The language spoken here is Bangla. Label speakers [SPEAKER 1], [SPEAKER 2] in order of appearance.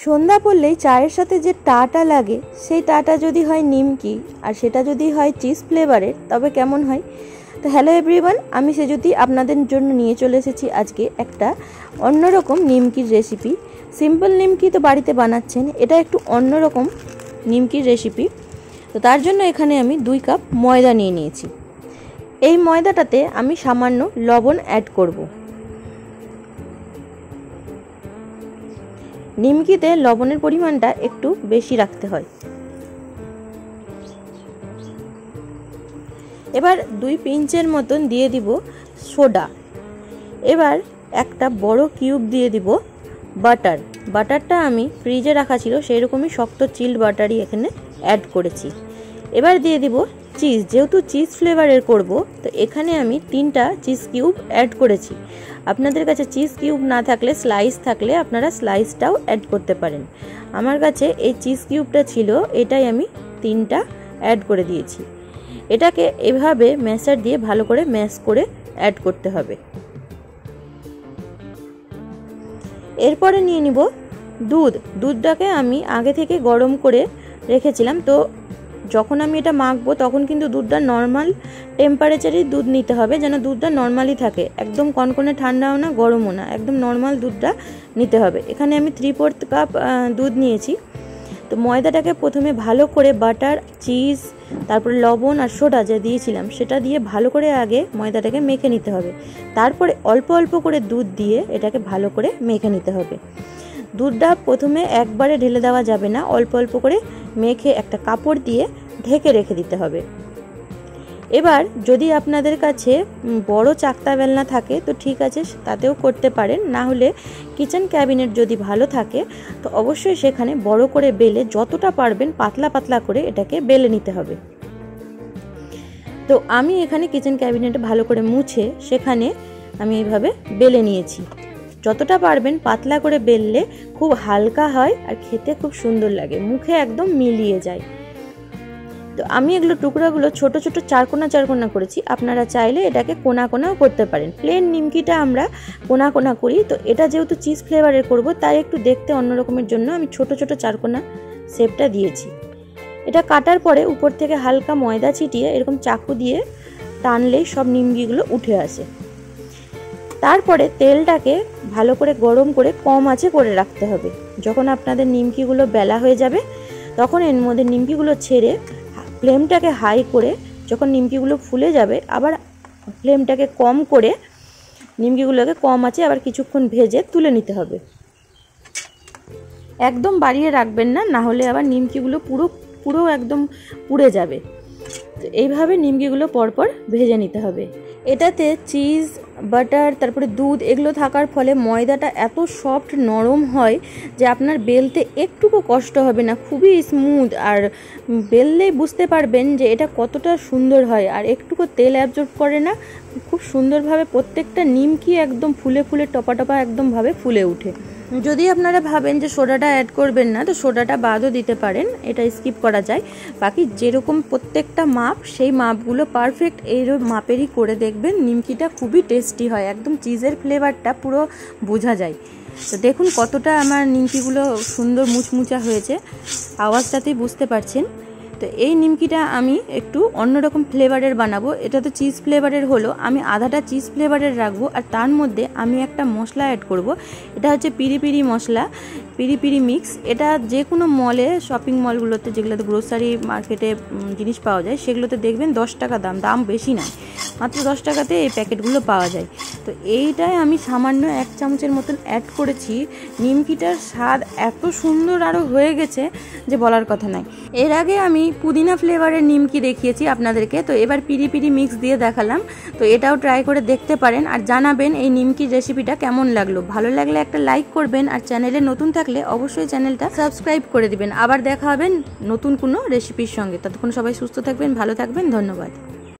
[SPEAKER 1] সন্ধ্যা পড়লেই চায়ের সাথে যে টাটা লাগে সেই টাটা যদি হয় নিমকি আর সেটা যদি হয় চিজ ফ্লেভারের তবে কেমন হয়। তো হ্যালো এভরিওয়ান, আমি সেজুতি আপনাদের জন্য নিয়ে চলে এসেছি আজকে একটা অন্যরকম নিমকির রেসিপি। সিম্পল নিমকি তো বাড়িতে বানাচ্ছেন, এটা একটু অন্যরকম নিমকির রেসিপি। তো তার জন্য এখানে আমি 2 কাপ ময়দা নিয়ে নিয়েছি। এই ময়দাটাতে আমি সামান্য লবণ অ্যাড করব। নিমকিতে লবণের পরিমাণটা একটু বেশি রাখতে হয়। এবার 2 পিঞ্চের মতন দিয়ে দিব সোডা। এবার একটা বড় কিউব দিয়ে দিব বাটার। বাটারটা আমি ফ্রিজে রাখা ছিল, সেই রকমই শক্ত চিল্ড বাটারই এখানে অ্যাড করেছি। এবার দিয়ে দিব চিজ, যেহেতু চিজ ফ্লেভারের করব তো এখানে আমি 3টা চিজ কিউব অ্যাড করেছি। আপনাদের কাছে চিজ কিউব না থাকলে স্লাইস থাকলে আপনারা স্লাইসটাও অ্যাড করতে পারেন। আমার কাছে এই চিজ কিউবটা ছিল, এটাই আমি 3টা অ্যাড করে দিয়েছি। এটাকে এভাবে ম্যাশার দিয়ে ভালো করে ম্যাশ করে অ্যাড করতে হবে। এরপরে নিয়ে নিব দুধ। দুধটাকে আমি আগে থেকে গরম করে রেখেছিলাম, তো যখন আমি এটা মাখবো তখন কিন্তু দুধটা নর্মাল টেম্পারেচারেই দুধ নিতে হবে, যেন দুধটা নর্মালি থাকে, একদম কনকনে ঠান্ডাও না গরমও না, একদম নর্মাল দুধটা নিতে হবে। এখানে আমি 3/4 কাপ দুধ নিয়েছি। তো ময়দাটাকে প্রথমে ভালো করে বাটার, চিজ, তারপরে লবণ আর সোডা যা দিয়েছিলাম সেটা দিয়ে ভালো করে আগে ময়দাটাকে মেখে নিতে হবে। তারপরে অল্প অল্প করে দুধ দিয়ে এটাকে ভালো করে মেখে নিতে হবে। দুধটা প্রথমে একবারে ঢেলে দেওয়া যাবে না, অল্প অল্প করে মেখে একটা কাপড় দিয়ে ঢেকে রেখে দিতে হবে। এবার যদি আপনাদের কাছে বড় চাকতা বেলনা থাকে তো ঠিক আছে, তাতেও করতে পারেন, না হলে কিচেন ক্যাবিনেট যদি ভালো থাকে তো অবশ্যই সেখানে বড় করে বেলে যতটা পারবেন পাতলা পাতলা করে এটাকে বেলে নিতে হবে। তো আমি এখানে কিচেন ক্যাবিনেটে ভালো করে মুছে সেখানে আমি এইভাবে বেলে নিয়েছি। যতটা পারবেন পাতলা করে বেললে খুব হালকা হয় আর খেতে খুব সুন্দর লাগে, মুখে একদম মিলিয়ে যায়। তো আমি এগুলো টুকরাগুলো ছোট ছোট চারকোনা করেছি, আপনারা চাইলে এটাকে কোনা কোনাও করতে পারেন। প্লেন নিমকিটা আমরা কোনা কোনা করি, তো এটা যেহেতু চিজ ফ্লেভারের করব তাই একটু দেখতে অন্যরকমের জন্য আমি ছোট ছোট চারকোনা শেপটা দিয়েছি। এটা কাটার পরে উপর থেকে হালকা ময়দা ছিটিয়ে এরকম চাকু দিয়ে টানলেই সব নিমকিগুলো উঠে আসে। তারপরে তেলটাকে ভালো করে গরম করে কম আঁচে করে রাখতে হবে। যখন আপনাদের নিমকিগুলো বেলা হয়ে যাবে তখন এর মধ্যে নিমকিগুলো ছেড়ে ফ্লেমটাকে হাই করে যখন নিমকিগুলো ফুলে যাবে আবার ফ্লেমটাকে কম করে নিমকিগুলোকে কম আঁচে আবার কিছুক্ষণ ভেজে তুলে নিতে হবে। একদম বাড়িয়ে রাখবেন না, না হলে আবার নিমকিগুলো পুরো একদম পুড়ে যাবে। তো এইভাবে নিমকিগুলো পরপর ভেজে নিতে হবে। এটাতে চিজ, বাটার, তারপরে দুধ এগুলো থাকার ফলে ময়দাটা এত সফট নরম হয় যে আপনার বেলতে একটুকু কষ্ট হবে না, খুবই স্মুথ, আর বেললেই বুঝতে পারবেন যে এটা কতটা সুন্দর হয়। আর একটুকু তেল অ্যাবজর্ব করে না, খুব সুন্দরভাবে প্রত্যেকটা নিমকি একদম ফুলে ফুলে টপা টপা একদমভাবে ফুলে ওঠে। যদি আপনারা ভাবেন যে সোডাটা অ্যাড করবেন না তো সোডাটা বাদও দিতে পারেন, এটা স্কিপ করা যায়। বাকি যেরকম প্রত্যেকটা মাপ সেই মাপগুলো পারফেক্ট এই মাপেরই করে দেখবেন, নিমকিটা খুবই টেস্টি হয়, একদম চিজের ফ্লেভারটা পুরো বোঝা যায়। তো দেখুন কতটা আমার নিমকিগুলো সুন্দর মুচমুচা হয়েছে, আওয়াজটাতেই বুঝতে পারছেন। তো এই নিমকিটা আমি একটু অন্যরকম ফ্লেভারের বানাবো। এটা তো চিজ ফ্লেভারের হলো, আমি আধাটা চিজ ফ্লেভারের রাখবো আর তার মধ্যে আমি একটা মশলা অ্যাড করব। এটা হচ্ছে পিরি পিরি মশলা, পিরি পিরি মিক্স। এটা যে কোনো মলে, শপিং মলগুলোতে যেগুলোতে গ্রোসারি মার্কেটে জিনিস পাওয়া যায় সেগুলোতে দেখবেন 10 টাকা দাম বেশি নয়, মাত্র 10 টাকাতে এই প্যাকেটগুলো পাওয়া যায়। তো এইটাই আমি সামান্য 1 চামচের মতন অ্যাড করেছি। নিমকিটার স্বাদ এত সুন্দর আরও হয়ে গেছে যে বলার কথা নয়। এর আগে আমি পুদিনা ফ্লেভারের নিমকি দেখিয়েছি আপনাদেরকে, তো এবার পিরি পিরি মিক্স দিয়ে দেখালাম। তো এটাও ট্রাই করে দেখতে পারেন আর জানাবেন এই নিমকির রেসিপিটা কেমন লাগলো। ভালো লাগলে একটা লাইক করবেন আর চ্যানেলে নতুন থাকলে অবশ্যই চ্যানেলটা সাবস্ক্রাইব করে দিবেন। আবার দেখা হবে নতুন কোনো রেসিপির সঙ্গে। ততক্ষণ সবাই সুস্থ থাকবেন, ভালো থাকবেন, ধন্যবাদ।